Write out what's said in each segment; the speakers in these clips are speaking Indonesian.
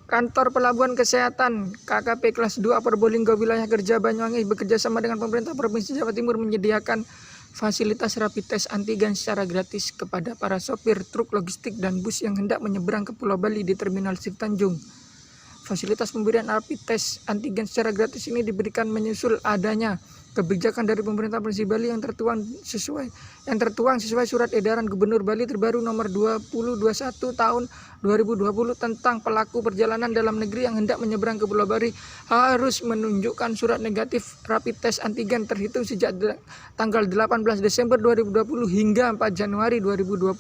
Kantor Pelabuhan Kesehatan KKP Kelas 2 Probolinggo Wilayah Kerja Banyuwangi bekerjasama dengan pemerintah Provinsi Jawa Timur menyediakan fasilitas rapid test antigen secara gratis kepada para sopir truk logistik dan bus yang hendak menyeberang ke Pulau Bali di Terminal Sip Tanjung. Fasilitas pemberian rapid test antigen secara gratis ini diberikan menyusul adanya kebijakan dari pemerintah Provinsi Bali yang tertuang sesuai surat edaran Gubernur Bali terbaru nomor 2021 tahun 2020 tentang pelaku perjalanan dalam negeri yang hendak menyeberang ke Pulau Bali harus menunjukkan surat negatif rapid test antigen terhitung sejak tanggal 18 Desember 2020 hingga 4 Januari 2020.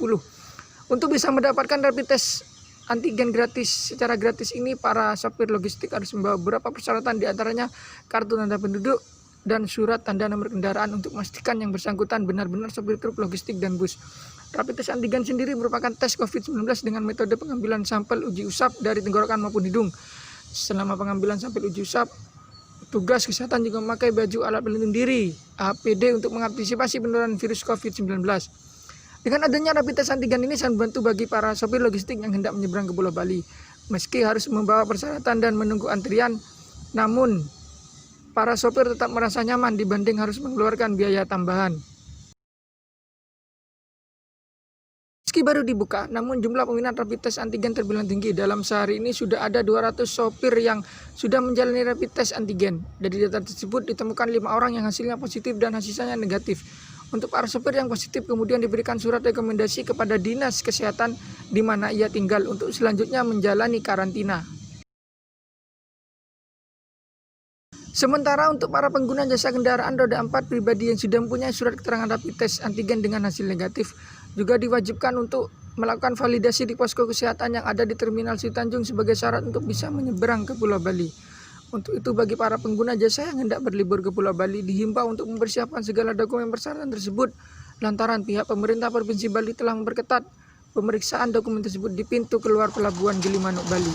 Untuk bisa mendapatkan rapid test antigen secara gratis ini, para sopir logistik harus membawa beberapa persyaratan, diantaranya kartu tanda penduduk dan surat tanda nomor kendaraan untuk memastikan yang bersangkutan benar-benar sopir truk logistik dan bus. Rapid test antigen sendiri merupakan tes COVID-19 dengan metode pengambilan sampel uji usap dari tenggorokan maupun hidung. Selama pengambilan sampel uji usap, tugas kesehatan juga memakai baju alat pelindung diri APD untuk mengantisipasi penularan virus COVID-19. Dengan adanya rapid test antigen ini sangat membantu bagi para sopir logistik yang hendak menyeberang ke Pulau Bali. Meski harus membawa persyaratan dan menunggu antrian, namun para sopir tetap merasa nyaman dibanding harus mengeluarkan biaya tambahan. Meski baru dibuka, namun jumlah peminat rapid test antigen terbilang tinggi. Dalam sehari ini sudah ada 200 sopir yang sudah menjalani rapid test antigen. Dari data tersebut ditemukan 5 orang yang hasilnya positif dan hasilnya negatif. Untuk para sopir yang positif kemudian diberikan surat rekomendasi kepada Dinas Kesehatan di mana ia tinggal untuk selanjutnya menjalani karantina. Sementara untuk para pengguna jasa kendaraan roda 4 pribadi yang sudah mempunyai surat keterangan rapid test antigen dengan hasil negatif juga diwajibkan untuk melakukan validasi di posko kesehatan yang ada di Terminal Sip Tanjung sebagai syarat untuk bisa menyeberang ke Pulau Bali. Untuk itu bagi para pengguna jasa yang hendak berlibur ke Pulau Bali dihimbau untuk mempersiapkan segala dokumen persyaratan tersebut lantaran pihak pemerintah Provinsi Bali telah memperketat pemeriksaan dokumen tersebut di pintu keluar Pelabuhan Gilimanuk, Bali.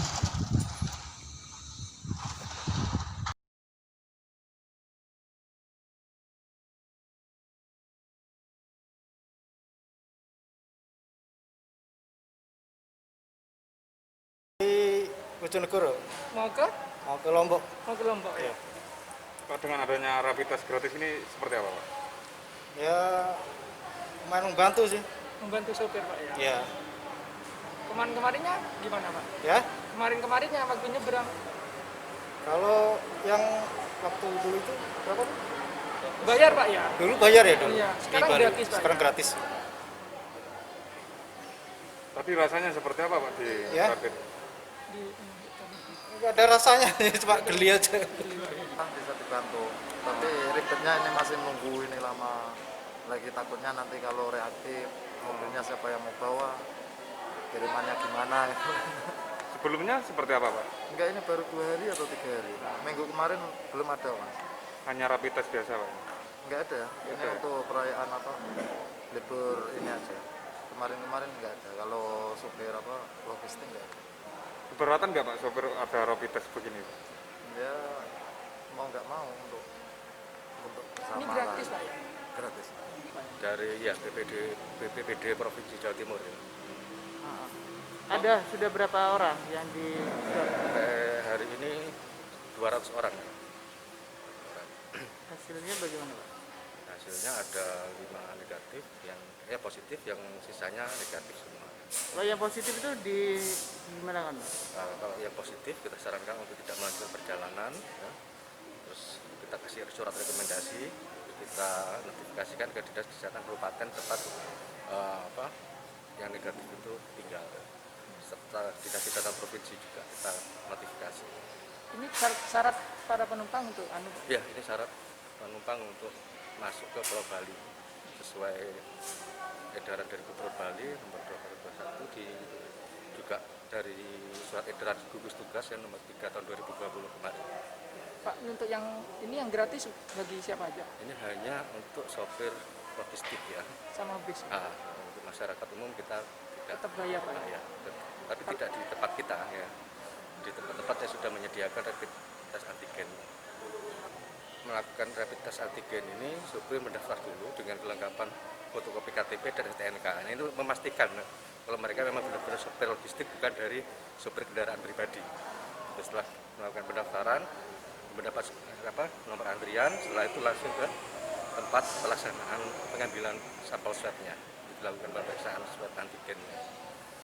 Bojonegoro. Mau ke Lombok. Ya. Pak, dengan adanya rapid test gratis ini seperti apa, Pak? Ya lumayan membantu sih. Membantu sopir, Pak, ya. Ya. Kemarin-kemarinnya gimana, Pak? Ya. Kemarin-kemarinnya waktu nyebrang Kalau yang waktu dulu itu berapa? bayar, Pak, ya? Dulu bayar ya dulu. Iya, sekarang Ini gratis, Pak. Sekarang gratis. Tapi rasanya seperti apa, Pak, di Ya. rapid? Nggak ada rasanya, cuma geli aja. Bisa dibantu, tapi ribetnya ini masih nunggu ini lama lagi, takutnya nanti kalau reaktif mobilnya siapa yang mau bawa, kirimannya gimana gitu. Sebelumnya seperti apa, Pak? Enggak, ini baru 2 hari atau 3 hari, minggu kemarin belum ada, Mas. Hanya rapid test biasa, Pak? Enggak ada, ini Ada. untuk perayaan apa, libur ini aja, kemarin enggak ada. Kalau supir apa logistik enggak ada. Keberatan nggak, Pak, sopir ada rapid test begini? Ya mau nggak mau untuk bersama. Ini gratis, Pak, ya? Gratis. Dari BPBD Provinsi Jawa Timur ya. Ada sudah berapa orang yang di Sampai hari ini 200 orang. hasilnya bagaimana, Pak? Hasilnya ada 5 negatif, yang positif, yang sisanya negatif semua. Kalau yang positif itu di gimana, kan? Nah, kalau yang positif kita sarankan untuk tidak melanjutkan perjalanan, ya. Terus kita kasih surat rekomendasi, kita notifikasikan ke Dinas Kesehatan Kabupaten tempat yang negatif itu tinggal. Serta Dinas Kesehatan Provinsi juga kita notifikasi. Ini syarat para penumpang untuk Ya, ini syarat penumpang untuk masuk ke Pulau Bali sesuai edaran dari Gubernur Bali nomor 2021 juga dari surat edaran gugus tugas yang nomor 3 tahun 2020 kemarin. Pak, untuk yang ini yang gratis bagi siapa aja? Ini hanya untuk sopir logistik ya. Sama bis. Untuk masyarakat umum kita tidak Tetap bayar, Pak. ya, tapi tidak di tempat kita ya. Di tempat-tempat yang sudah menyediakan rapid test antigen. Melakukan rapid test antigen ini sopir mendaftar dulu dengan kelengkapan fotokopi KTP dan STNK. Ini itu memastikan kalau mereka memang benar-benar sopir logistik, bukan dari sopir kendaraan pribadi. Setelah melakukan pendaftaran, mendapat nomor antrian, setelah itu langsung ke tempat pelaksanaan pengambilan sampel swabnya, dilakukan pemeriksaan swab antigen.